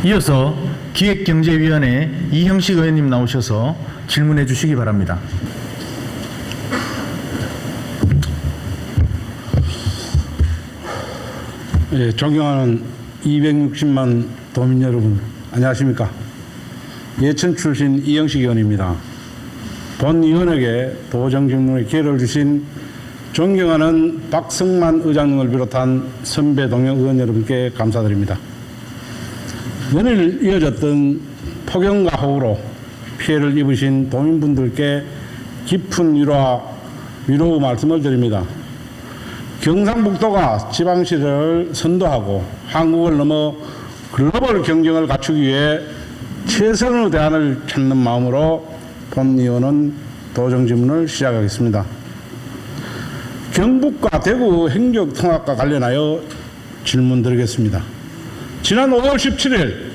이어서 기획경제위원회 이형식 의원님 나오셔서 질문해 주시기 바랍니다. 예, 존경하는 260만 도민 여러분, 안녕하십니까? 예천 출신 이형식 의원입니다. 본 의원에게 도정질문의 기회를 주신 존경하는 박성만 의장님을 비롯한 선배 동료 의원 여러분께 감사드립니다. 연일 이어졌던 폭염과豪雨로 피해를 입으신 도민분들께 깊은 위로 말씀을 드립니다. 경상북도가 지방시를 선도하고 한국을 넘어 글로벌 경쟁을 갖추기 위해 최선의 대안을 찾는 마음으로 본 의원은 도정질문을 시작하겠습니다. 경북과 대구 행정통합과 관련하여 질문 드리겠습니다. 지난 5월 17일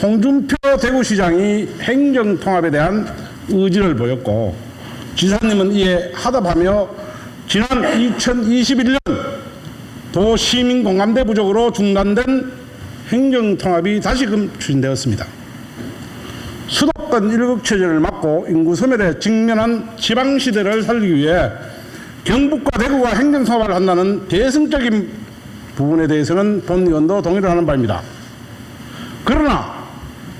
홍준표 대구시장이 행정통합에 대한 의지를 보였고 지사님은 이에 하답하며 지난 2021년 도시민 공감대 부족으로 중단된 행정통합이 다시금 추진되었습니다. 수도권 일극체제를 막고 인구 소멸에 직면한 지방시대를 살리기 위해 경북과 대구가 행정통합을 한다는 대승적인 부분에 대해서는 본 의원도 동의를 하는 바입니다. 그러나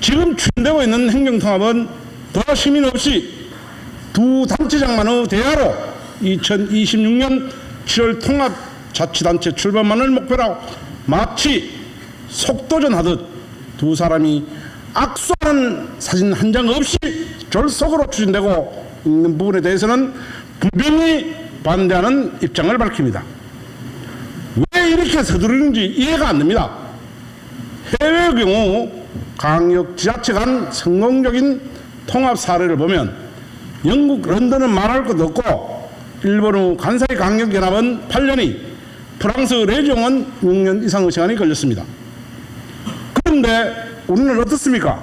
지금 추진되고 있는 행정통합은 더 시민 없이 두 단체장만의 대화로 2026년 7월 통합자치단체 출범만을 목표로 마치 속도전하듯 두 사람이 악수하는 사진 한 장 없이 졸속으로 추진되고 있는 부분에 대해서는 분명히 반대하는 입장을 밝힙니다. 왜 이렇게 서두르는지 이해가 안 됩니다. 해외의 경우 강력 지자체 간 성공적인 통합 사례를 보면 영국 런던은 말할 것도 없고 일본의 간사이 강력연합은 8년이 프랑스 레지옹은 6년 이상의 시간이 걸렸습니다. 그런데 우리는 어떻습니까?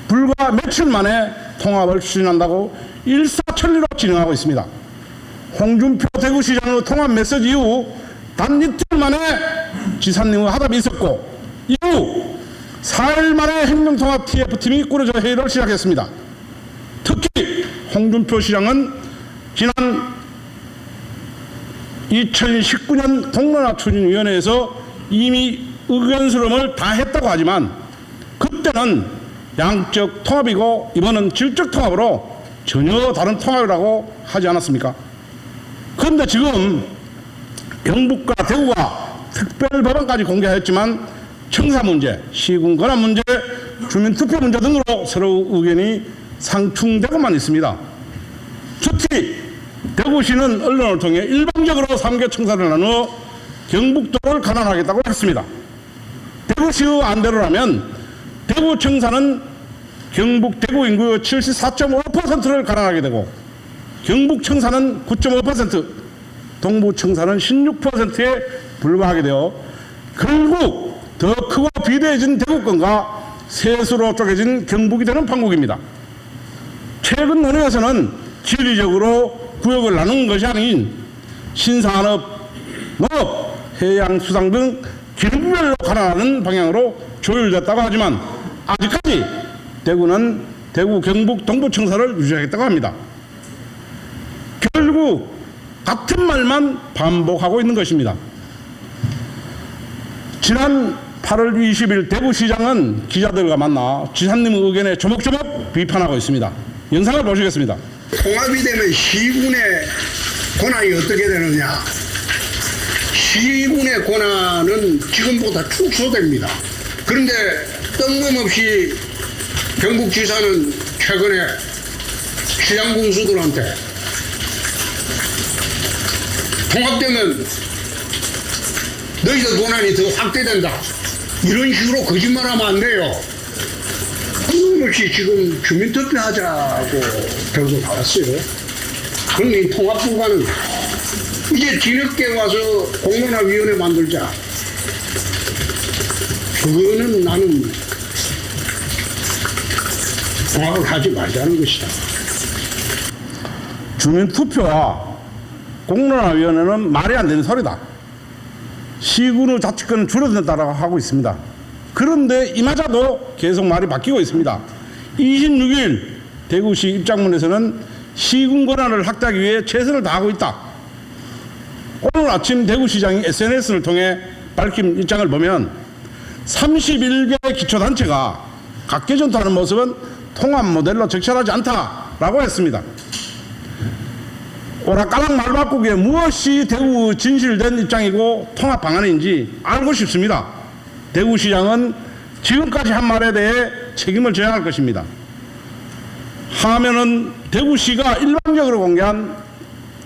불과 며칠 만에 통합을 추진한다고 일사천리로 진행하고 있습니다. 홍준표 대구시장의 통합 메시지 이후 단 이틀 만에 지사님의 하답이 있었고 이후 4일 만에 행정통합 TF팀이 꾸려져 회의를 시작했습니다. 특히 홍준표 시장은 지난 2019년 공론화추진위원회에서 이미 의견 수렴을 다 했다고 하지만 그때는 양적 통합이고 이번은 질적 통합으로 전혀 다른 통합이라고 하지 않았습니까? 그런데 지금 경북과 대구가 특별법안까지 공개하였지만 청사 문제, 시군 권한 문제, 주민투표 문제 등으로 서로 의견이 상충되고만 있습니다. 특히 대구시는 언론을 통해 일방적으로 3개 청사를 나누어 경북도를 가난하겠다고 했습니다. 대구시의 안대로라면 대구 청사는 경북 대구 인구의 74.5%를 가난하게 되고 경북 청사는 9.5%, 동부 청사는 16%에 불과하게 되어 결국 더 크고 비대해진 대구권과 셋으로 쪼개진 경북이 되는 판국입니다. 최근 논의에서는 지리적으로 구역을 나눈 것이 아닌 신산업, 농업, 해양수산 등 기능별로 가난하는 방향으로 조율됐다고 하지만 아직까지 대구는 대구, 경북, 동부청사를 유지하겠다고 합니다. 결국 같은 말만 반복하고 있는 것입니다. 지난 8월 20일 대구시장은 기자들과 만나 지사님의 의견에 조목조목 비판하고 있습니다. 영상을 보시겠습니다. 통합이 되면 시군의 권한이 어떻게 되느냐. 시군의 권한은 지금보다 축소됩니다. 그런데 뜬금없이 경북지사는 최근에 시장군수들한테 통합되면 너희들 권한이 더 확대된다. 이런 식으로 거짓말하면 안 돼요. 뜬금없이 지금 주민투표하자고 결국 나왔어요. 그러니 통합 불가능. 이제 뒤늦게 와서 공론화위원회 만들자. 그거는 나는 통합을 하지 말자는 것이다. 주민투표와 공론화위원회는 말이 안 되는 소리다. 시군의 자치권은 줄어든다고 하고 있습니다. 그런데 이마저도 계속 말이 바뀌고 있습니다. 26일 대구시 입장문에서는 시군 권한을 확대하기 위해 최선을 다하고 있다. 오늘 아침 대구시장이 SNS를 통해 밝힌 입장을 보면 31개 기초단체가 각계전투하는 모습은 통합 모델로 적절하지 않다라고 했습니다. 오락가락 말 바꾸기에 무엇이 대구 진실된 입장이고 통합 방안인지 알고 싶습니다. 대구시장은 지금까지 한 말에 대해 책임을 져야 할 것입니다. 하면은 대구시가 일방적으로 공개한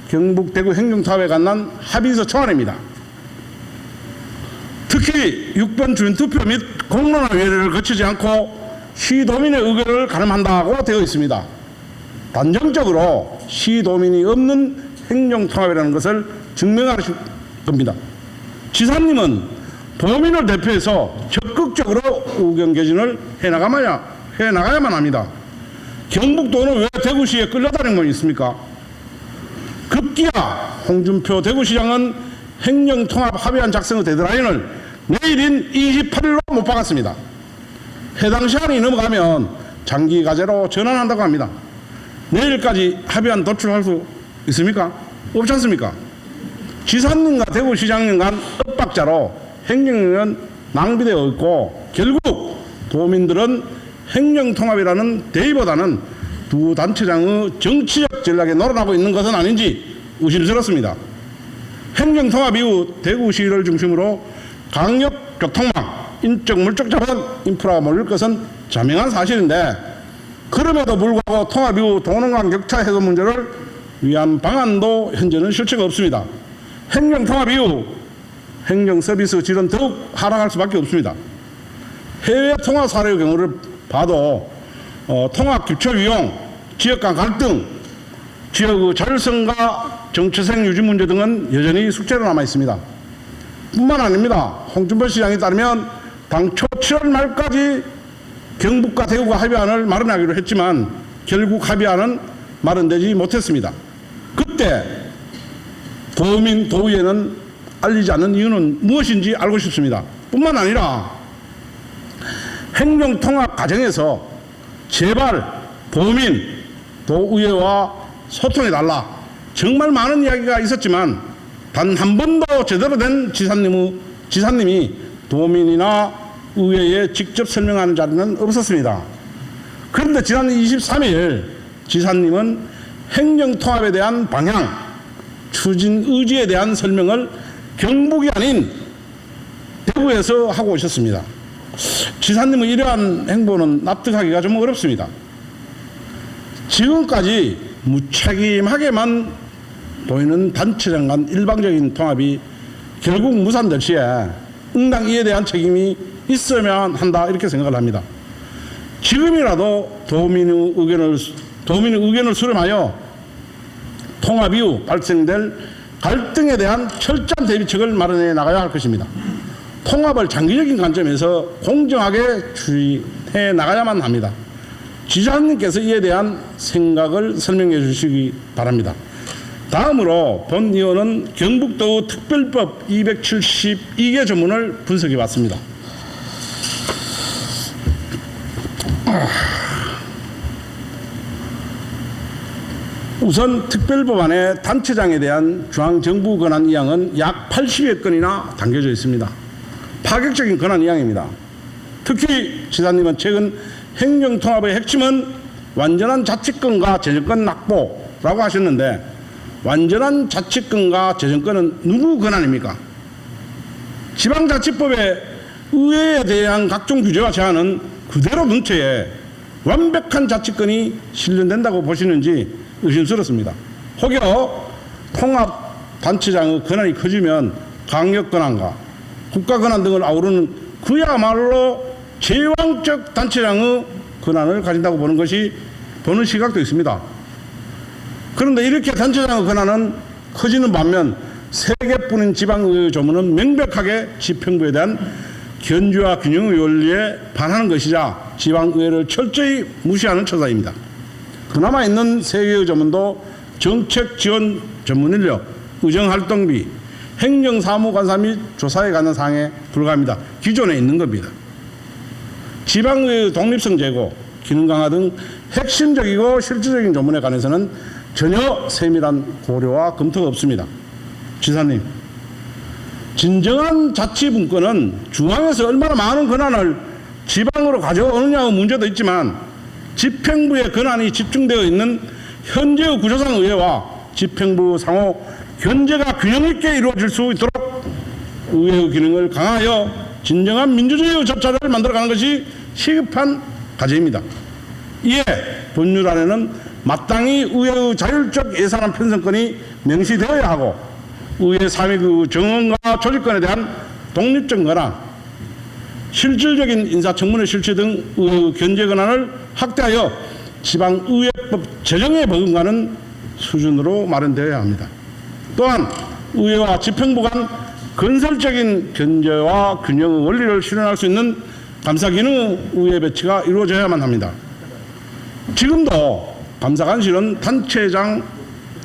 경북 대구 행정통합에 관한 합의서 초안입니다. 특히 6번 주민투표 및 공론화위원회를 거치지 않고 시도민의 의견을 가름한다고 되어 있습니다. 단정적으로 시도민이 없는 행정통합이라는 것을 증명하실 겁니다. 지사님은 도민을 대표해서 적극적으로 의견 개진을 해나가야만 합니다. 경북도는 왜 대구시에 끌려다니는 건 있습니까? 급기야 홍준표 대구시장은 행정통합 합의안 작성의 데드라인을 내일인 28일로 못 박았습니다. 해당 시한이 넘어가면 장기과제로 전환한다고 합니다. 내일까지 합의안 도출할 수 있습니까? 없지 않습니까? 지사님과 대구시장님 간 엇박자로 행정력은 낭비되어 있고 결국 도민들은 행정통합이라는 대의보다는 두 단체장의 정치적 전략에 놀아나고 있는 것은 아닌지 의심스럽습니다. 행정통합 이후 대구시를 중심으로 강력 교통망, 인적 물적 자원 인프라가 몰릴 것은 자명한 사실인데 그럼에도 불구하고 통합 이후 도농간 격차 해소 문제를 위한 방안도 현재는 실체가 없습니다. 행정통합 이후 행정서비스 질은 더욱 하락할 수밖에 없습니다. 해외 통합 사례의 경우를 봐도 통합 기초 위용, 지역 간 갈등, 지역의 자율성과 정체성 유지 문제 등은 여전히 숙제로 남아 있습니다. 뿐만 아닙니다. 홍준표 시장에 따르면 당초 7월 말까지 경북과 대구가 합의안을 마련하기로 했지만 결국 합의안은 마련되지 못했습니다. 그때 도민 도의회는 알리지 않는 이유는 무엇인지 알고 싶습니다. 뿐만 아니라 행정통합 과정에서 제발 도민 도의회와 소통해달라. 정말 많은 이야기가 있었지만 단 한 번도 제대로 된 지사님이 도민이나 의회에 직접 설명하는 자리는 없었습니다. 그런데 지난 23일 지사님은 행정통합에 대한 방향, 추진 의지에 대한 설명을 경북이 아닌 대구에서 하고 오셨습니다. 지사님의 이러한 행보는 납득하기가 좀 어렵습니다. 지금까지 무책임하게만 보이는 단체장 간 일방적인 통합이 결국 무산될 시에 응당 이에 대한 책임이 있어야만 한다 이렇게 생각을 합니다. 지금이라도 도민의 의견을 수렴하여 통합 이후 발생될 갈등에 대한 철저한 대비책을 마련해 나가야 할 것입니다. 통합을 장기적인 관점에서 공정하게 추진해 나가야만 합니다. 지사님께서 이에 대한 생각을 설명해 주시기 바랍니다. 다음으로 본 의원은 경북도 특별법 272개 조문을 분석해 봤습니다. 우선 특별법안의 단체장에 대한 중앙정부 권한 이양은 약 80여 건이나 담겨져 있습니다. 파격적인 권한 이양입니다. 특히 지사님은 최근 행정통합의 핵심은 완전한 자치권과 재정권 확보라고 하셨는데 완전한 자치권과 재정권은 누구 권한입니까? 지방자치법의 의회에 대한 각종 규제와 제한은 그대로 눈치에 완벽한 자치권이 실현된다고 보시는지 의심스럽습니다. 혹여 통합단체장의 권한이 커지면 강력 권한과 국가 권한 등을 아우르는 그야말로 제왕적 단체장의 권한을 가진다고 보는 시각도 있습니다. 그런데 이렇게 단체장의 권한은 커지는 반면 3개뿐인 지방의회 조문은 명백하게 지평부에 대한 견제와 균형의 원리에 반하는 것이자 지방의회를 철저히 무시하는 처사입니다. 그나마 있는 3개의 조문도 정책 지원 전문 인력, 의정활동비, 행정사무관사 및 조사에 관한 사항에 불과합니다. 기존에 있는 겁니다. 지방의회의 독립성 제고, 기능 강화 등 핵심적이고 실질적인 조문에 관해서는 전혀 세밀한 고려와 검토가 없습니다. 지사님, 진정한 자치분권은 중앙에서 얼마나 많은 권한을 지방으로 가져오느냐의 문제도 있지만 집행부의 권한이 집중되어 있는 현재의 구조상 의회와 집행부 상호 견제가 균형 있게 이루어질 수 있도록 의회의 기능을 강화하여 진정한 민주주의의 절차를 만들어가는 것이 시급한 과제입니다. 이에 법률안에는 마땅히 의회의 자율적 예산안 편성권이 명시되어야 하고 의회 사익의 정언과 조직권에 대한 독립적 권한, 실질적인 인사청문회 실시 등 의회의 견제 권한을 확대하여 지방의회법 제정에 버금가는 수준으로 마련되어야 합니다. 또한 의회와 집행부 간 건설적인 견제와 균형의 원리를 실현할 수 있는 감사기능 의회 배치가 이루어져야만 합니다. 지금도 감사관실은 단체장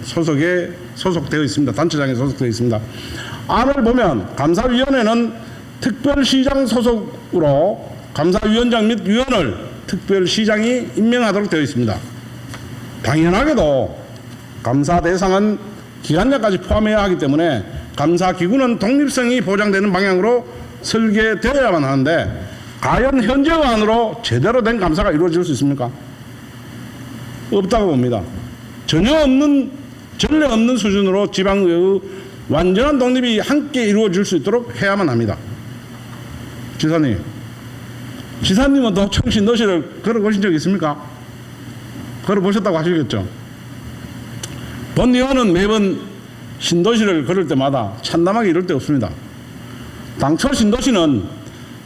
소속에 소속되어 있습니다. 단체장에 소속되어 있습니다. 안을 보면 감사위원회는 특별시장 소속으로 감사위원장 및 위원을 특별시장이 임명하도록 되어 있습니다. 당연하게도 감사 대상은 기관장까지 포함해야 하기 때문에 감사기구는 독립성이 보장되는 방향으로 설계되어야만 하는데 과연 현재의 안으로 제대로 된 감사가 이루어질 수 있습니까? 없다고 봅니다. 전혀 없는, 전례 없는 수준으로 지방의회의 완전한 독립이 함께 이루어질 수 있도록 해야만 합니다. 지사님은 도청 신도시를 걸어보신 적 있습니까? 걸어보셨다고 하시겠죠. 본 의원은 매번 신도시를 걸을 때마다 참담하게 이럴 데 없습니다. 당초 신도시는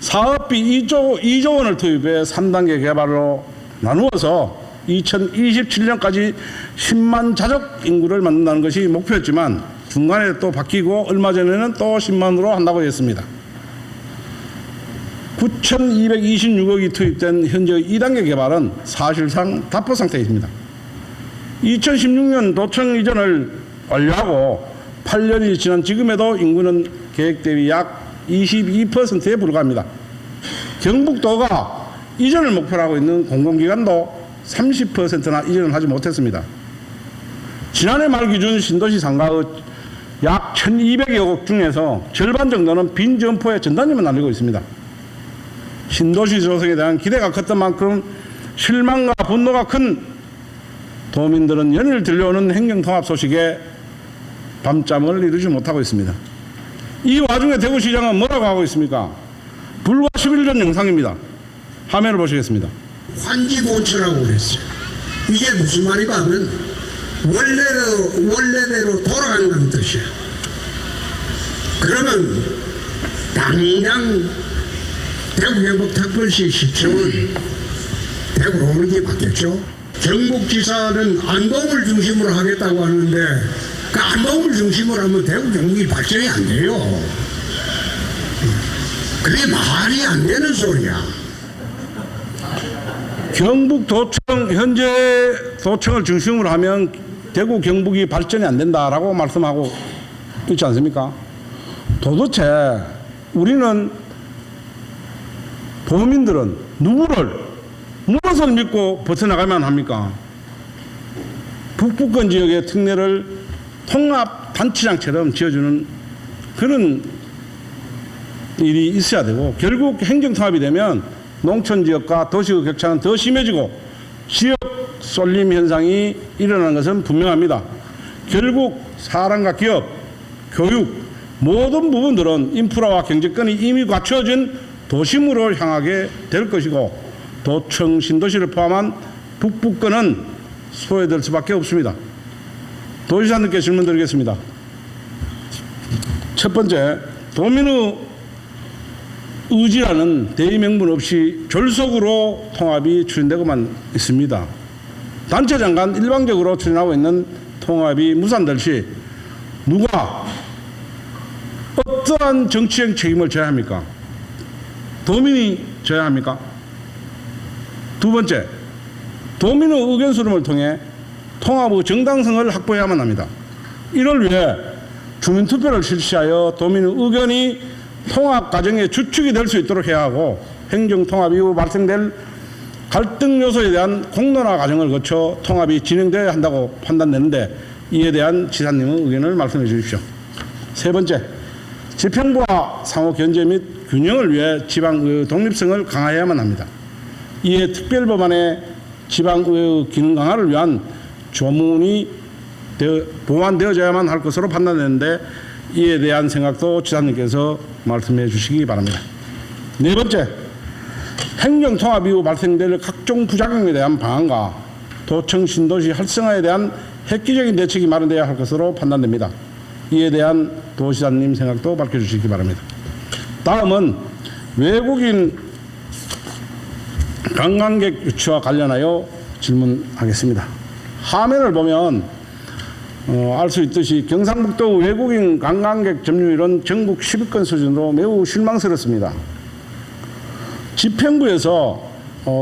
사업비 2조 원을 투입해 3단계 개발로 나누어서 2027년까지 10만 자적 인구를 만든다는 것이 목표였지만 중간에 또 바뀌고 얼마 전에는 또 10만으로 한다고 했습니다. 9,226억이 투입된 현재 2단계 개발은 사실상 답보 상태입니다. 2016년 도청 이전을 완료하고 8년이 지난 지금에도 인구는 계획 대비 약 22%에 불과합니다. 경북도가 이전을 목표로 하고 있는 공공기관도 30%나 이전을 하지 못했습니다. 지난해 말 기준 신도시 상가의 약 1,200여 중에서 절반 정도는 빈 점포의 전단지만 날리고 있습니다. 신도시 조성에 대한 기대가 컸던 만큼 실망과 분노가 큰 도민들은 연일 들려오는 행정통합 소식에 밤잠을 이루지 못하고 있습니다. 이 와중에 대구시장은 뭐라고 하고 있습니까? 불과 10일 전 영상입니다. 화면을 보시겠습니다. 환지본처라고 그랬어요. 이게 무슨 말이가 하면 원래대로 돌아간다는 뜻이야. 그러면 당장 대구경북특별시 시청은 대구로 오는 게 맞겠죠. 경북지사는 안동을 중심으로 하겠다고 하는데 그 안동을 중심으로 하면 대구 경북이 발전이 안 돼요. 그게 말이 안 되는 소리야. 경북도청, 현재 도청을 중심으로 하면 대구 경북이 발전이 안 된다라고 말씀하고 있지 않습니까? 도대체 우리는 도민들은 무엇을 믿고 벗어나가면 합니까? 북부권 지역의 특례를 통합단체장처럼 지어주는 그런 일이 있어야 되고, 결국 행정통합이 되면 농촌지역과 도시의 격차는 더 심해지고 지역 쏠림 현상이 일어나는 것은 분명합니다. 결국 사람과 기업, 교육 모든 부분들은 인프라와 경제권이 이미 갖추어진 도심으로 향하게 될 것이고, 도청 신도시를 포함한 북부권은 소외될 수밖에 없습니다. 도지사님께 질문 드리겠습니다. 첫 번째, 도민의 의지라는 대의명분 없이 졸속으로 통합이 추진되고만 있습니다. 단체장 간 일방적으로 추진하고 있는 통합이 무산될 시 누가 어떠한 정치적 책임을 져야 합니까? 도민이 져야 합니까? 두 번째, 도민의 의견 수렴을 통해 통합의 정당성을 확보해야만 합니다. 이를 위해 주민투표를 실시하여 도민의 의견이 통합 과정의 주축이 될 수 있도록 해야 하고, 행정통합 이후 발생될 갈등 요소에 대한 공론화 과정을 거쳐 통합이 진행되어야 한다고 판단되는데 이에 대한 지사님의 의견을 말씀해 주십시오. 세 번째, 지평부와 상호 견제 및 균형을 위해 지방의회 독립성을 강화해야만 합니다. 이에 특별법안에 지방의회 기능 강화를 위한 조문이 보완되어져야만 할 것으로 판단되는데 이에 대한 생각도 지사님께서 말씀해 주시기 바랍니다. 네 번째, 행정통합 이후 발생될 각종 부작용에 대한 방안과 도청 신도시 활성화에 대한 획기적인 대책이 마련되어야 할 것으로 판단됩니다. 이에 대한 도시장님 생각도 밝혀주시기 바랍니다. 다음은 외국인 관광객 유치와 관련하여 질문하겠습니다. 화면을 보면 알 수 있듯이 경상북도 외국인 관광객 점유율은 전국 10위권 수준으로 매우 실망스럽습니다. 집행부에서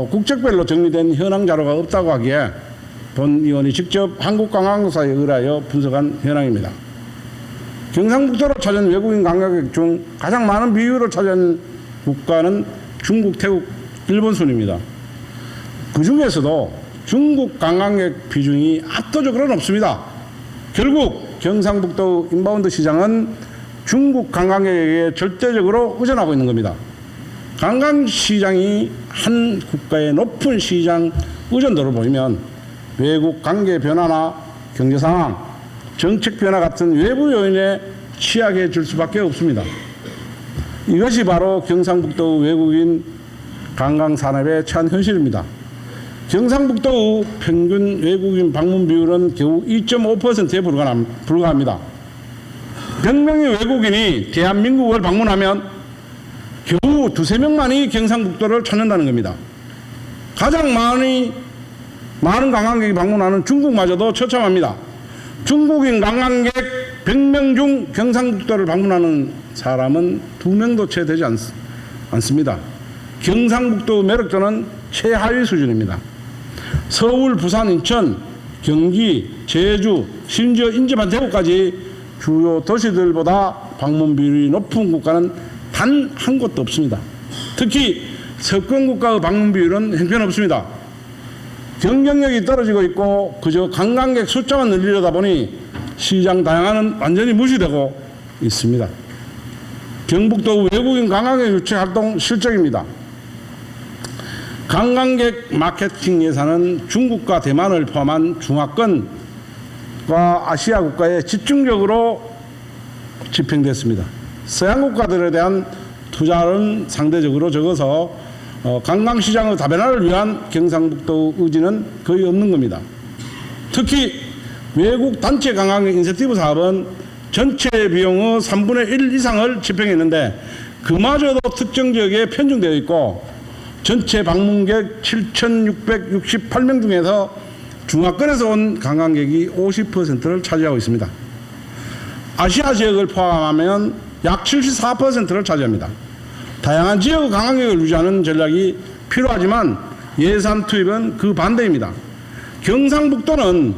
국적별로 정리된 현황 자료가 없다고 하기에 본 의원이 직접 한국관광사에 의뢰하여 분석한 현황입니다. 경상북도로 찾은 외국인 관광객 중 가장 많은 비율을 차지한 국가는 중국, 태국, 일본 순입니다. 그 중에서도 중국 관광객 비중이 압도적으로 높습니다. 결국 경상북도 인바운드 시장은 중국 관광객에게 절대적으로 의존하고 있는 겁니다. 관광시장이 한 국가의 높은 시장 의존도를 보이면 외국 관계 변화나 경제 상황, 정책 변화 같은 외부 요인에 취약해질 수밖에 없습니다. 이것이 바로 경상북도 외국인 관광산업의 처한 현실입니다. 경상북도의 평균 외국인 방문 비율은 겨우 2.5%에 불과합니다. 100명의 외국인이 대한민국을 방문하면 겨우 두세 명만이 경상북도를 찾는다는 겁니다. 가장 많은 관광객이 방문하는 중국마저도 처참합니다. 중국인 관광객 100명 중 경상북도를 방문하는 사람은 2명도 채 되지 않습니다. 경상북도 매력도는 최하위 수준입니다. 서울, 부산, 인천, 경기, 제주, 심지어 인접한 대구까지 주요 도시들보다 방문 비율이 높은 국가는 단 한 곳도 없습니다. 특히 석권국가의 방문 비율은 형편없습니다. 경쟁력이 떨어지고 있고 그저 관광객 숫자만 늘리려다 보니 시장 다양화는 완전히 무시되고 있습니다. 경북도 외국인 관광객 유치 활동 실적입니다. 관광객 마케팅 예산은 중국과 대만을 포함한 중화권과 아시아 국가에 집중적으로 집행됐습니다. 서양 국가들에 대한 투자는 상대적으로 적어서 관광시장의 다변화를 위한 경상북도 의지는 거의 없는 겁니다. 특히 외국 단체 관광객 인센티브 사업은 전체 비용의 3분의 1 이상을 집행했는데 그마저도 특정 지역에 편중되어 있고 전체 방문객 7,668명 중에서 중화권에서 온 관광객이 50%를 차지하고 있습니다. 아시아 지역을 포함하면 약 74%를 차지합니다. 다양한 지역의 관광객을 유지하는 전략이 필요하지만 예산 투입은 그 반대입니다. 경상북도는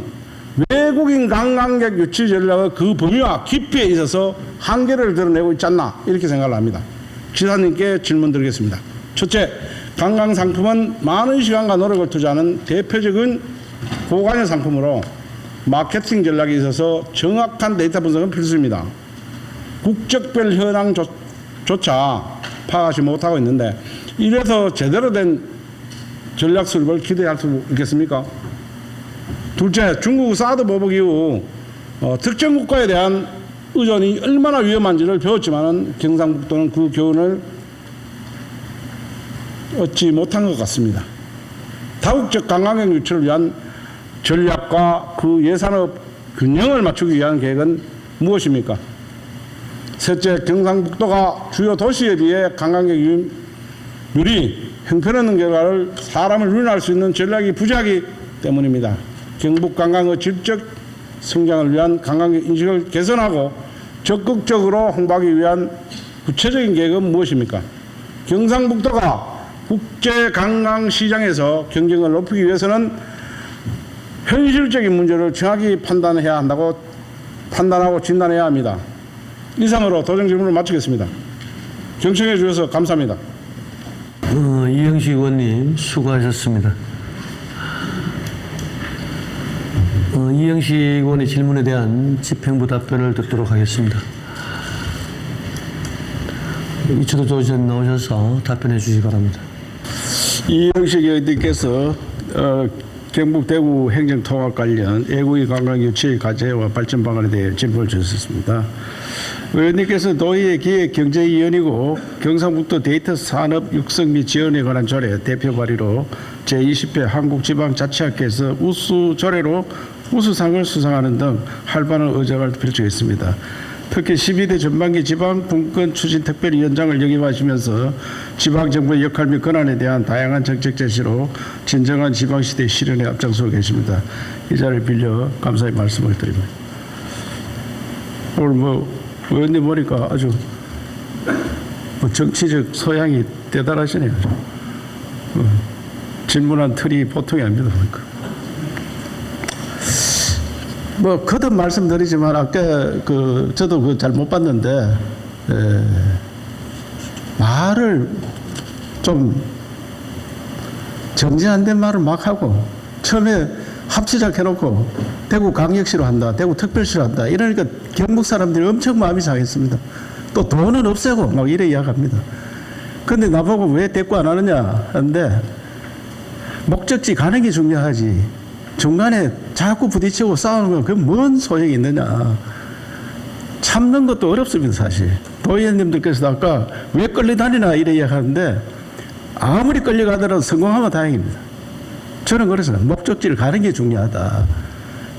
외국인 관광객 유치 전략의 그 범위와 깊이에 있어서 한계를 드러내고 있지 않나 이렇게 생각을 합니다. 지사님께 질문 드리겠습니다. 첫째, 관광상품은 많은 시간과 노력을 투자하는 대표적인 고관여 상품으로 마케팅 전략에 있어서 정확한 데이터 분석은 필수입니다. 국적별 현황조차 파악하지 못하고 있는데 이래서 제대로 된 전략 수립을 기대할 수 있겠습니까? 둘째, 중국 사드 보복 이후 특정 국가에 대한 의존이 얼마나 위험한지를 배웠지만 경상북도는 그 교훈을 얻지 못한 것 같습니다. 다국적 관광객 유치를 위한 전략과 그 예산의 균형을 맞추기 위한 계획은 무엇입니까? 셋째, 경상북도가 주요 도시에 비해 관광객 율이 형편없는 결과를 사람을 유인할 수 있는 전략이 부재하기 때문입니다. 경북 관광의 질적 성장을 위한 관광객 인식을 개선하고 적극적으로 홍보하기 위한 구체적인 계획은 무엇입니까? 경상북도가 국제 관광시장에서 경쟁을 높이기 위해서는 현실적인 문제를 정확히 판단하고 진단해야 합니다. 이상으로 도정 질문을 마치겠습니다. 경청해 주셔서 감사합니다. 이형식 의원님 수고하셨습니다. 이형식 의원의 질문에 대한 집행부 답변을 듣도록 하겠습니다. 이철호 조지선 나오셔서 답변해 주시기 바랍니다. 이형식 의원님께서 경북 대구 행정통합 관련 애국의 관광 유치 과제와 발전 방안에 대해 질문을 주셨습니다. 의원님께서 도의회 기획경제위원이고 경상북도 데이터 산업 육성 및 지원에 관한 조례 대표 발의로 제20회 한국지방자치학회에서 우수 조례로 우수상을 수상하는 등 활발한 의정을 펼치겠습니다. 특히 12대 전반기 지방분권 추진 특별위원장을 역임하시면서 지방정부의 역할 및 권한에 대한 다양한 정책 제시로 진정한 지방시대 실현에 앞장서 계십니다. 이 자리를 빌려 감사의 말씀을 드립니다. 오늘 의원님 보니까 아주 정치적 소양이 대단하시네요. 질문한 틀이 보통이 아닙니다. 거듭 말씀드리지만 아까 저도 잘 못 봤는데 말을 좀 정지 안 된 말을 막 하고 처음에 합치작 해놓고 대구 광역시로 한다, 대구 특별시로 한다 이러니까 경북 사람들이 엄청 마음이 상했습니다. 또 돈은 없애고 막 이래 이야기합니다. 근데 나보고 왜 대꾸 안 하느냐 하는데 목적지 가는 게 중요하지. 중간에 자꾸 부딪히고 싸우는 건 그게 뭔 소용이 있느냐. 참는 것도 어렵습니다, 사실. 도의원님들께서도 아까 왜 끌려다니나 이래 이야기하는데 아무리 끌려가더라도 성공하면 다행입니다. 저는 그래서 목적지를 가는 게 중요하다.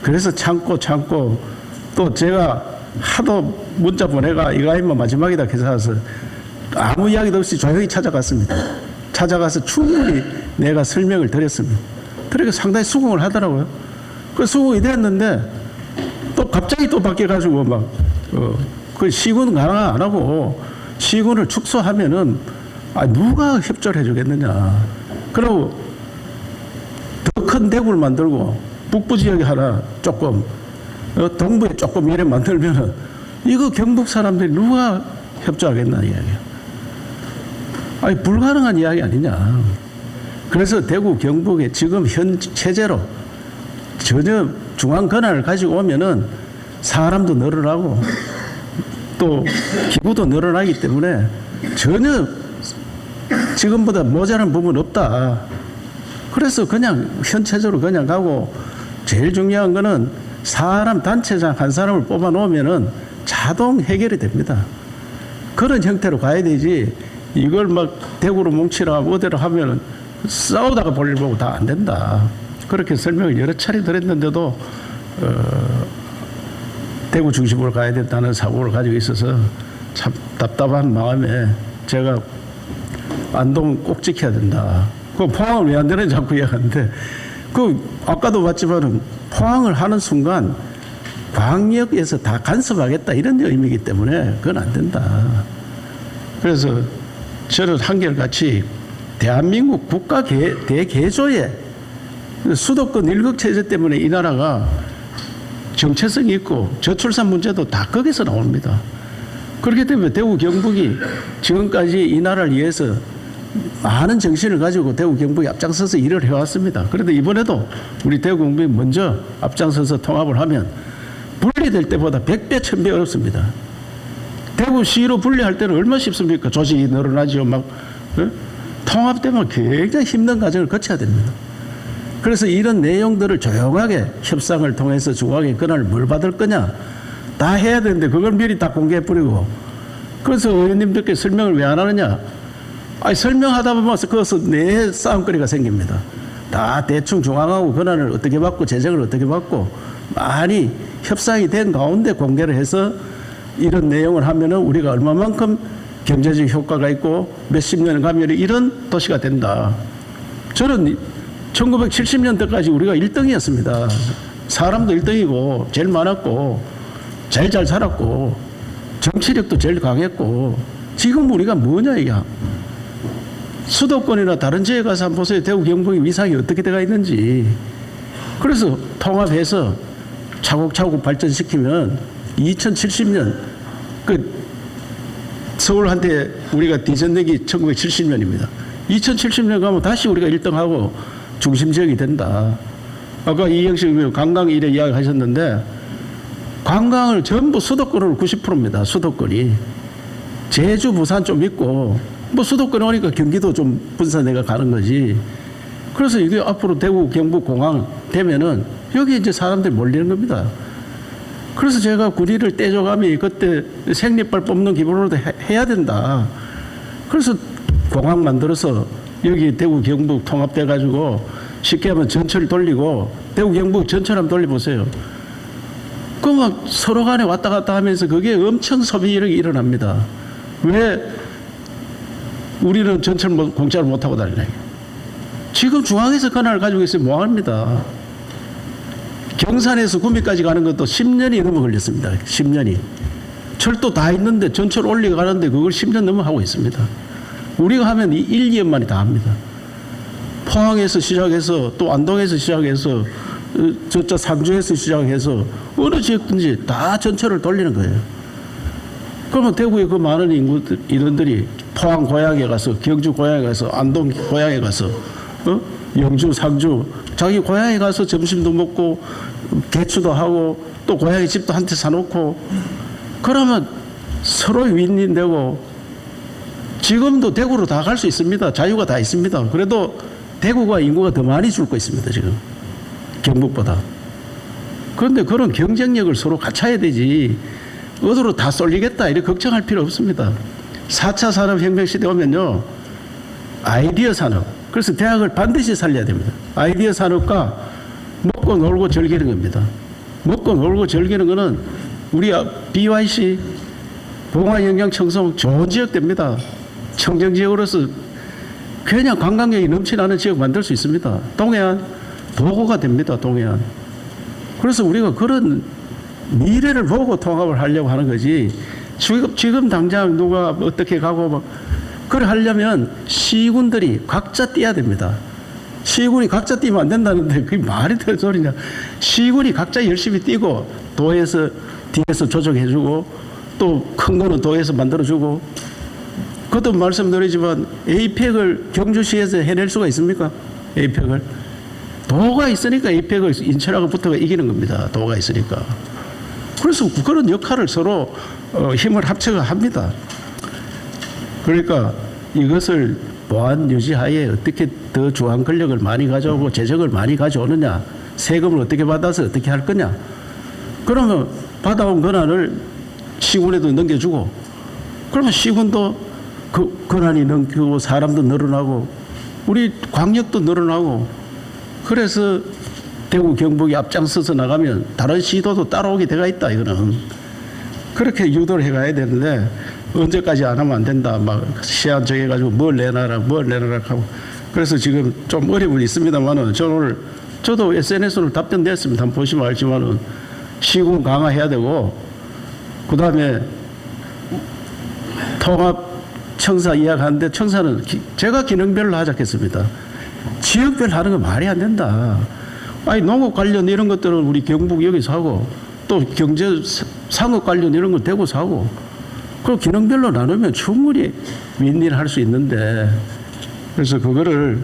그래서 참고 또 제가 하도 문자 보내가 이거 아니면 마지막이다 해서 아무 이야기도 없이 조용히 찾아갔습니다. 찾아가서 충분히 내가 설명을 드렸습니다. 그러니까 상당히 수긍을 하더라고요. 그 수긍이 됐는데 또 갑자기 또 바뀌어가지고 그 시군 강화 안 하고 시군을 축소하면은 누가 협조를 해주겠느냐. 그리고 더 큰 대구를 만들고 북부 지역에 하나 조금 동부에 조금 이래 만들면은 이거 경북 사람들이 누가 협조하겠나 이야기야. 불가능한 이야기 아니냐. 그래서 대구 경북에 지금 현 체제로 전혀 중앙 권한을 가지고 오면은 사람도 늘어나고 또 기구도 늘어나기 때문에 전혀 지금보다 모자란 부분 없다. 그래서 그냥 현 체제로 그냥 가고 제일 중요한 거는 사람 단체장 한 사람을 뽑아 놓으면은 자동 해결이 됩니다. 그런 형태로 가야 되지 이걸 대구로 뭉치라 어디로 하면은 싸우다가 볼일 보고 다 안 된다. 그렇게 설명을 여러 차례 드렸는데도 대구 중심으로 가야 된다는 사고를 가지고 있어서 참 답답한 마음에 제가 안동 꼭 지켜야 된다. 그 포항을 왜 안 되는지 자꾸 이야기하는데 아까도 봤지만은 포항을 하는 순간 광역에서 다 간섭하겠다 이런 의미이기 때문에 그건 안 된다. 그래서 저는 한결같이 대한민국 국가 대개조에 수도권 일극체제 때문에 이 나라가 정체성이 있고 저출산 문제도 다 거기서 나옵니다. 그렇기 때문에 대구 경북이 지금까지 이 나라를 위해서 많은 정신을 가지고 대구 경북이 앞장서서 일을 해왔습니다. 그런데 이번에도 우리 대구 경북이 먼저 앞장서서 통합을 하면 분리될 때보다 100배, 1000배 어렵습니다. 대구시로 분리할 때는 얼마나 쉽습니까? 조직이 늘어나죠. 통합되면 굉장히 힘든 과정을 거쳐야 됩니다. 그래서 이런 내용들을 조용하게 협상을 통해서 중앙의 권한을 뭘 받을 거냐 다 해야 되는데 그걸 미리 다 공개해버리고 그래서 의원님들께 설명을 왜 안 하느냐. 설명하다 보면 거기서 내 싸움거리가 생깁니다. 다 대충 중앙하고 권한을 어떻게 받고 재정을 어떻게 받고 많이 협상이 된 가운데 공개를 해서 이런 내용을 하면은 우리가 얼마만큼 경제적 효과가 있고 몇십 년 가면 이런 도시가 된다. 저는 1970년대까지 우리가 1등이었습니다. 사람도 1등이고 제일 많았고 제일 잘 살았고 정치력도 제일 강했고 지금 우리가 뭐냐 이게. 수도권이나 다른 지역에 가서 한번 보세요. 대구 경북의 위상이 어떻게 돼가 있는지. 그래서 통합해서 차곡차곡 발전시키면 2070년 서울한테 우리가 디전 내기 1970년입니다. 2070년 가면 다시 우리가 1등하고 중심 지역이 된다. 아까 이형식 의원 관광 일에 이야기하셨는데 관광을 전부 수도권으로 90%입니다. 수도권이. 제주, 부산 좀 있고 뭐 수도권에 오니까 경기도 좀 분산해가 가는 거지. 그래서 이게 앞으로 대구, 경북 공항 되면은 여기 이제 사람들이 몰리는 겁니다. 그래서 제가 군의를 떼줘감이 그때 생리발 뽑는 기분으로 해야 된다. 그래서 공항 만들어서 여기 대구, 경북 통합돼가지고 쉽게 하면 전철 돌리고 대구, 경북 전철 한번 돌려보세요. 그 막 서로 간에 왔다 갔다 하면서 그게 엄청 소비력이 일어납니다. 왜 우리는 전철 공짜로 못 타고 다니냐. 지금 중앙에서 권한을 가지고 있으면 뭐합니다. 경산에서 구미까지 가는 것도 10년이 넘어 걸렸습니다. 10년이. 철도 다 있는데 전철 올리고 가는데 그걸 10년 넘어 하고 있습니다. 우리가 하면 1, 2년 만에 다 합니다. 포항에서 시작해서 또 안동에서 시작해서 저쪽 상주에서 시작해서 어느 지역든지 다 전철을 돌리는 거예요. 그러면 대구에 그 많은 인원들이 포항 고향에 가서 경주 고향에 가서 안동 고향에 가서 영주 상주 자기 고향에 가서 점심도 먹고 개추도 하고 또 고향에 집도 한 채 사놓고 그러면 서로 윈윈되고 지금도 대구로 다 갈 수 있습니다. 자유가 다 있습니다. 그래도 대구가 인구가 더 많이 줄 거 있습니다. 지금 경북보다. 그런데 그런 경쟁력을 서로 갖춰야 되지 어디로 다 쏠리겠다 이렇게 걱정할 필요 없습니다. 4차 산업혁명 시대 오면요 아이디어 산업 그래서 대학을 반드시 살려야 됩니다. 아이디어 산업과 먹고 놀고 즐기는 겁니다. 먹고 놀고 즐기는 거는 우리 BYC 봉화영양청송 좋은 지역 됩니다. 청정지역으로서 그냥 관광객이 넘쳐나는 지역 만들 수 있습니다. 동해안 도구가 됩니다. 동해안. 그래서 우리가 그런 미래를 보고 통합을 하려고 하는 거지 지금 당장 누가 어떻게 가고 막 그걸 하려면 시군들이 각자 뛰어야 됩니다. 시군이 각자 뛰면 안 된다는데 그게 말이 되는 소리냐. 시군이 각자 열심히 뛰고 도에서 뒤에서 조정해주고 또 큰 거는 도에서 만들어주고 그것도 말씀드리지만 에이펙을 경주시에서 해낼 수가 있습니까? 에이펙을. 도가 있으니까 에이펙을 인천하고 붙어가 이기는 겁니다. 도가 있으니까. 그래서 그런 역할을 서로 힘을 합쳐가 합니다. 그러니까 이것을 보안 유지하에 어떻게 더 중앙 권력을 많이 가져오고 재정을 많이 가져오느냐, 세금을 어떻게 받아서 어떻게 할 거냐. 그러면 받아온 권한을 시군에도 넘겨주고, 그러면 시군도 그 권한이 넘기고 사람도 늘어나고 우리 광역도 늘어나고 그래서 대구 경북이 앞장서서 나가면 다른 시도도 따라오게 돼가 있다. 이거는 그렇게 유도를 해가야 되는데 언제까지 안 하면 안 된다. 막 시한 정해가지고 뭘 내놔라 하고 그래서 지금 좀 어려움이 있습니다만은 저도 SNS로 답변 냈습니다. 한번 보시면 알지만은 시군 강화해야 되고 그 다음에 통합 청사 이야기하는데 청사는 제가 기능별로 하자겠습니다. 지역별 하는 건 말이 안 된다. 아니 농업 관련 이런 것들은 우리 경북 여기서 하고 또 경제 상업 관련 이런 건 대구서 하고 그 기능별로 나누면 충분히 윈윈할 수 있는데 그래서 그거를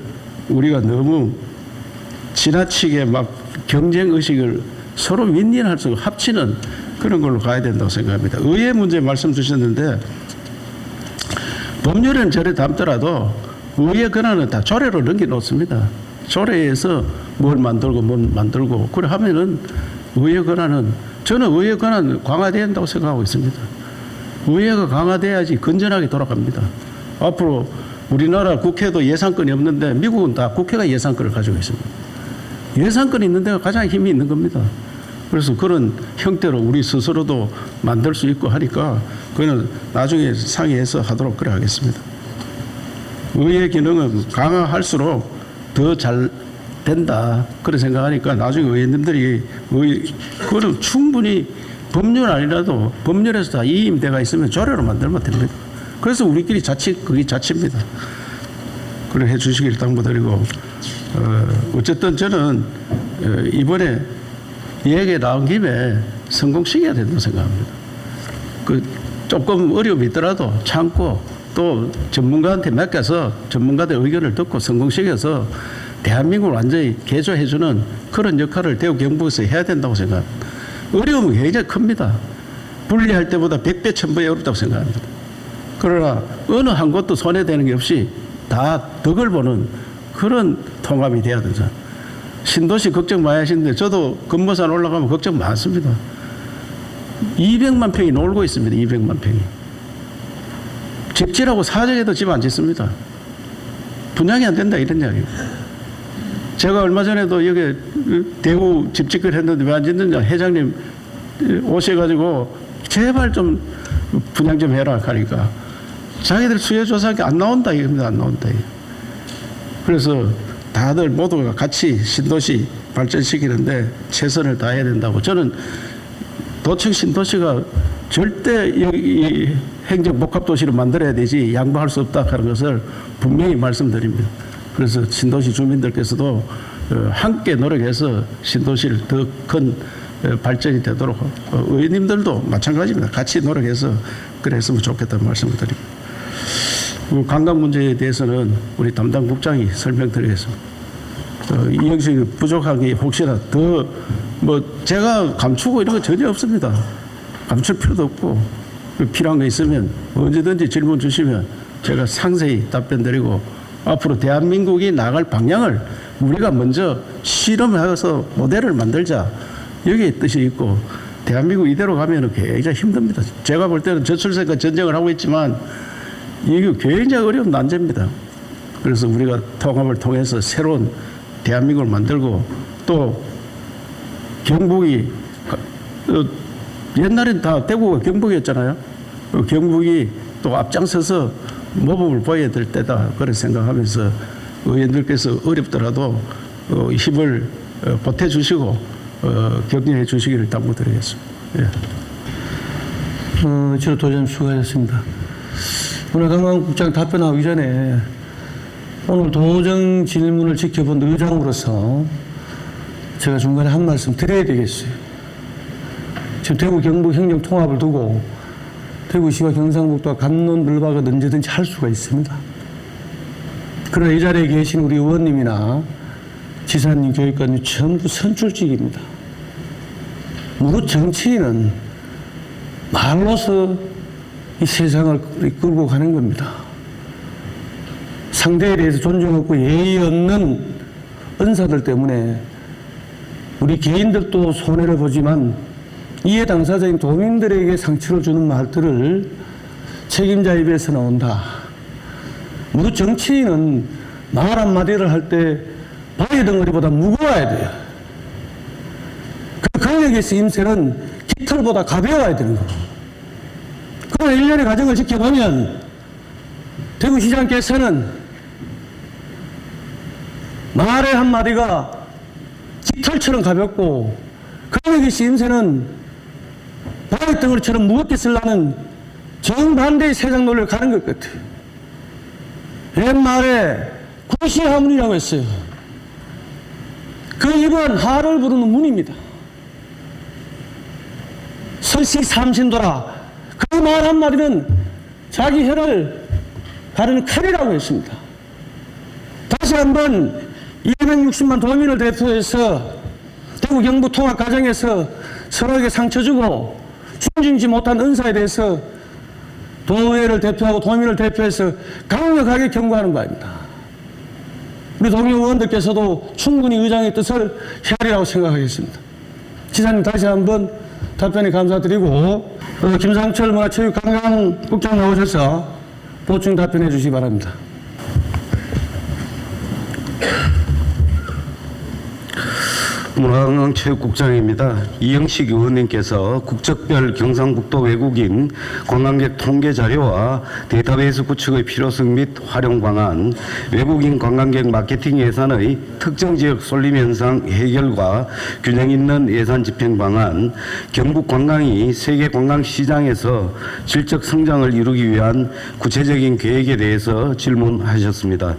우리가 너무 지나치게 막 경쟁 의식을 서로 윈윈할 수 합치는 그런 걸로 가야 된다고 생각합니다. 의회 문제 말씀 주셨는데 법률에는 저래 담더라도 의회 권한은 다 조례로 넘겨놓습니다. 조례에서 뭘 만들고 그래 하면은 의회 권한은 저는 의회 권한 강화돼야 한다고 생각하고 있습니다. 의회가 강화돼야지 건전하게 돌아갑니다. 앞으로 우리나라 국회도 예산권이 없는데 미국은 다 국회가 예산권을 가지고 있습니다. 예산권이 있는 데가 가장 힘이 있는 겁니다. 그래서 그런 형태로 우리 스스로도 만들 수 있고 하니까 그거는 나중에 상의해서 하도록 그래 하겠습니다. 의회 기능은 강화할수록 더 잘 된다. 그런 생각하니까 나중에 의원님들이 그거는 충분히 법률 아니라도 법률에서 다 이임대가 있으면 조례로 만들면 됩니다. 그래서 우리끼리 그게 자치입니다. 그래 해 주시길 당부드리고 어쨌든 저는 이번에 얘기 나온 김에 성공시켜야 된다고 생각합니다. 그 조금 어려움이 있더라도 참고 또 전문가한테 맡겨서 전문가들 의견을 듣고 성공시켜서 대한민국을 완전히 개조해주는 그런 역할을 대구 경북에서 해야 된다고 생각합니다. 어려움은 굉장히 큽니다. 분리할 때보다 100배, 1000배 어렵다고 생각합니다. 그러나 어느 한 곳도 손해되는 게 없이 다 덕을 보는 그런 통합이 돼야 되죠. 신도시 걱정 많이 하시는데 저도 금모산 올라가면 걱정 많습니다. 200만 평이 놀고 있습니다. 200만 평이. 집지라고 사정해도 집 안 짓습니다. 분양이 안 된다 이런 이야기예요. 제가 얼마 전에도 여기 대구 집 짓기를 했는데 왜 안 짓느냐 회장님 오셔가지고 제발 좀 분양 좀 해라 하니까 자기들 수요조사하기 안 나온다 이겁니다. 안 나온다. 그래서 다들 모두가 같이 신도시 발전시키는데 최선을 다해야 된다고. 저는 도청 신도시가 절대 이 행정복합도시를 만들어야 되지 양보할 수 없다 하는 것을 분명히 말씀드립니다. 그래서 신도시 주민들께서도 함께 노력해서 신도시를 더 큰 발전이 되도록 의원님들도 마찬가지입니다. 같이 노력해서 그랬으면 좋겠다는 말씀을 드립니다. 관광 문제에 대해서는 우리 담당 국장이 설명드리겠습니다. 이형식 부족한 게 혹시나 더 제가 감추고 이런 거 전혀 없습니다. 감출 필요도 없고 필요한 거 있으면 언제든지 질문 주시면 제가 상세히 답변 드리고 앞으로 대한민국이 나갈 방향을 우리가 먼저 실험해서 모델을 만들자 여기에 뜻이 있고 대한민국 이대로 가면 굉장히 힘듭니다. 제가 볼 때는 저출생과 전쟁을 하고 있지만 이게 굉장히 어려운 난제입니다. 그래서 우리가 통합을 통해서 새로운 대한민국을 만들고 또 경북이 옛날엔 다 대구가 경북이었잖아요. 경북이 또 앞장서서 모범을 보여야 될 때다 그런 생각하면서 의원들께서 어렵더라도 힘을 보태주시고 격려해 주시기를 당부드리겠습니다. 예. 저 도전 수고하셨습니다. 문화관광국장 답변하기 전에 오늘 도정 질문을 지켜본 의장으로서 제가 중간에 한 말씀 드려야 되겠어요. 지금 대구 경북 행정 통합을 두고 대구시와 경상북도와 갑론을박은 언제든지 할 수가 있습니다. 그러나 이 자리에 계신 우리 의원님이나 지사님, 교육관님 전부 선출직입니다. 무릇 정치인은 말로서 이 세상을 끌고 가는 겁니다. 상대에 대해서 존중 없고 예의 없는 은사들 때문에 우리 개인들도 손해를 보지만 이해 당사자인 도민들에게 상처를 주는 말들을 책임자 입에서 나온다. 무릇 정치인은 말 한마디를 할 때 바위 덩어리보다 무거워야 돼요. 그 권력에서 임세는 깃털보다 가벼워야 되는 거예요. 그러나 일련의 과정을 지켜보면 대구시장께서는 말의 한마디가 깃털처럼 가볍고 권력에서 임세는 바위 덩어리처럼 무겁게 쓰려는 정반대의 세상 논리를 가는 것 같아요. 옛말에 구시하문이라고 했어요. 그 입은 하를 부르는 문입니다. 설시삼신도라. 그 말 한마디는 자기 혀를 가르는 칼이라고 했습니다. 다시 한번 260만 도민을 대표해서 대구 경북 통합 과정에서 서로에게 상처 주고 존중지 못한 은사에 대해서 도의회를 대표하고 도민을 대표해서 강력하게 경고하는 바입니다. 우리 동료 의원들께서도 충분히 의장의 뜻을 헤아리라고 생각하겠습니다. 지사님 다시 한번 답변에 감사드리고 김상철 문화체육관광국장 나오셔서 보충 답변해 주시기 바랍니다. 문화관광체육국장입니다. 이영식 의원님께서 국적별 경상북도 외국인 관광객 통계 자료와 데이터베이스 구축의 필요성 및 활용 방안, 외국인 관광객 마케팅 예산의 특정 지역 쏠림 현상 해결과 균형 있는 예산 집행 방안, 경북 관광이 세계 관광 시장에서 질적 성장을 이루기 위한 구체적인 계획에 대해서 질문하셨습니다.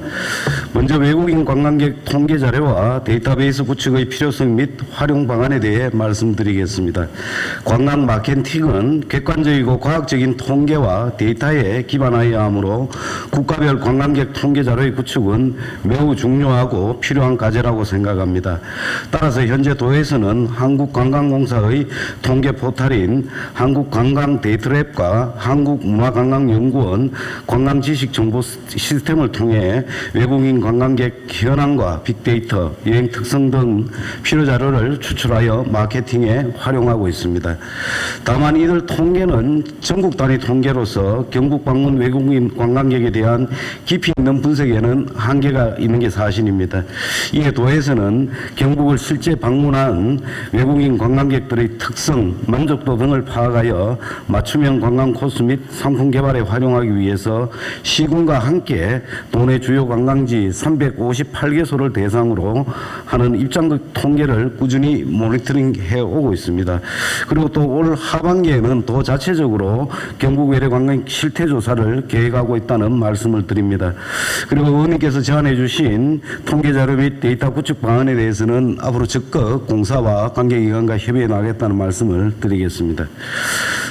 먼저 외국인 관광객 통계 자료와 데이터베이스 구축의 필요성 및 활용 방안에 대해 말씀드리겠습니다. 관광 마케팅은 객관적이고 과학적인 통계와 데이터에 기반하여야 하므로 국가별 관광객 통계 자료의 구축은 매우 중요하고 필요한 과제라고 생각합니다. 따라서 현재 도에서는 한국관광공사의 통계 포털인 한국관광데이터랩과 한국문화관광연구원 관광지식정보 시스템을 통해 외국인 관광객 현황과 빅데이터, 여행 특성 등 필요 자료를 추출하여 마케팅에 활용하고 있습니다. 다만 이들 통계는 전국 단위 통계로서 경북 방문 외국인 관광객에 대한 깊이 있는 분석에는 한계가 있는 게 사실입니다. 이에 도에서는 경북을 실제 방문한 외국인 관광객들의 특성, 만족도 등을 파악하여 맞춤형 관광 코스 및 상품 개발에 활용하기 위해서 시군과 함께 도내 주요 관광지 358개소를 대상으로 하는 입장객 통계를 꾸준히 모니터링해 오고 있습니다. 그리고 또 올 하반기에는 도 자체적으로 경북 외래 관광 실태 조사를 계획하고 있다는 말씀을 드립니다. 그리고 의원님께서 제안해 주신 통계 자료 및 데이터 구축 방안에 대해서는 앞으로 적극 공사와 관계기관과 협의해 나가겠다는 말씀을 드리겠습니다.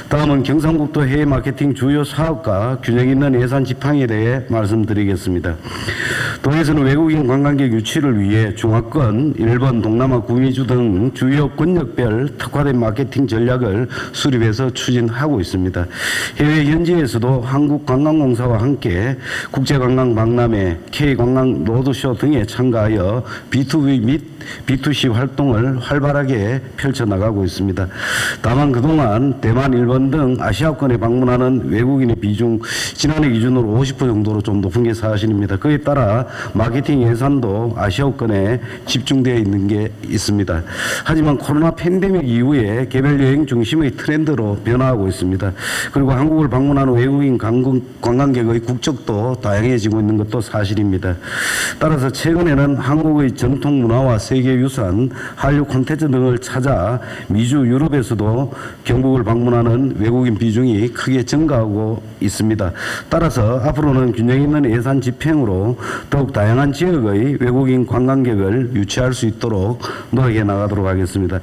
다음은 경상북도 해외 마케팅 주요 사업과 균형 있는 예산 지팡이에 대해 말씀드리겠습니다. 도에서는 외국인 관광객 유치를 위해 중화권, 일본, 동남아 구미주 등 주요 권역별 특화된 마케팅 전략을 수립해서 추진하고 있습니다. 해외 현지에서도 한국관광공사와 함께 국제관광 박람회, K관광 로드쇼 등에 참가하여 B2B 및 B2C 활동을 활발하게 펼쳐나가고 있습니다. 다만 그동안 대만, 일본 등 아시아권에 방문하는 외국인의 비중 지난해 기준으로 50% 정도로 좀 높은 게 사실입니다. 그에 따라 마케팅 예산도 아시아권에 집중되어 있는 게 있습니다. 하지만 코로나 팬데믹 이후에 개별 여행 중심의 트렌드로 변화하고 있습니다. 그리고 한국을 방문하는 외국인 관광객의 국적도 다양해지고 있는 것도 사실입니다. 따라서 최근에는 한국의 전통 문화와 세계유산, 한류 콘텐츠 등을 찾아 미주, 유럽에서도 경북을 방문하는 외국인 비중이 크게 증가하고 있습니다. 따라서 앞으로는 균형 있는 예산 집행으로 더욱 다양한 지역의 외국인 관광객을 유치할 수 있도록 노력해 나가도록 하겠습니다.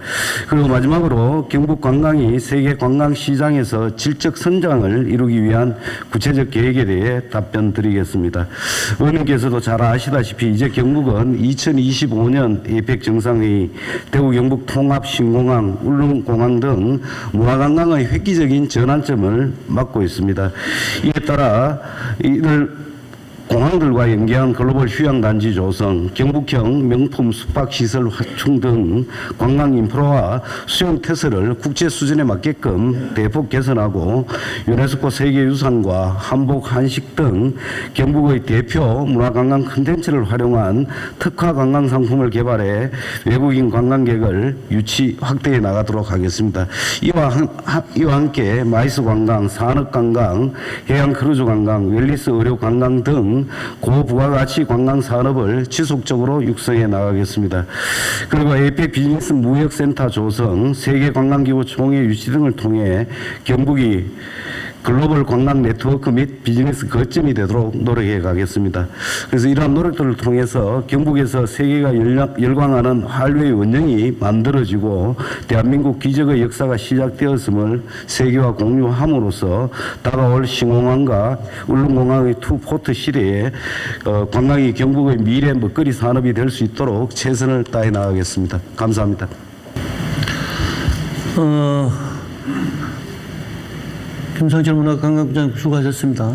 그리고 마지막으로 경북 관광이 세계 관광 시장에서 질적 성장을 이루기 위한 구체적 계획에 대해 답변 드리겠습니다. 의원님께서도 잘 아시다시피 이제 경북은 2025년 에이펙 정상회의, 대구 경북 통합 신공항, 울릉공항 등 문화관광의 획기적인 전환점을 맞고 있습니다. 이에 따라 이들 공항들과 연계한 글로벌 휴양단지 조성, 경북형 명품 숙박시설 확충 등 관광 인프라와 수용 태세를 국제 수준에 맞게끔 대폭 개선하고 유네스코 세계유산과 한복, 한식 등 경북의 대표 문화관광 콘텐츠를 활용한 특화 관광 상품을 개발해 외국인 관광객을 유치 확대해 나가도록 하겠습니다. 이와 함께 마이스 관광, 산업 관광, 해양 크루즈 관광, 웰리스 의료 관광 등 고부가가치 관광 산업을 지속적으로 육성해 나가겠습니다. 그리고 에이펙 비즈니스 무역센터 조성, 세계관광기구 총회 유치 등을 통해 경북이 글로벌 관광 네트워크 및 비즈니스 거점이 되도록 노력해 가겠습니다. 그래서 이러한 노력들을 통해서 경북에서 세계가 열광하는 한류의 원형이 만들어지고 대한민국 기적의 역사가 시작되었음을 세계와 공유함으로써 다가올 신공항과 울릉공항의 투 포트 시대에 관광이 경북의 미래 먹거리 산업이 될 수 있도록 최선을 다해 나가겠습니다. 감사합니다. 김상철 문화관광부장 수고하셨습니다.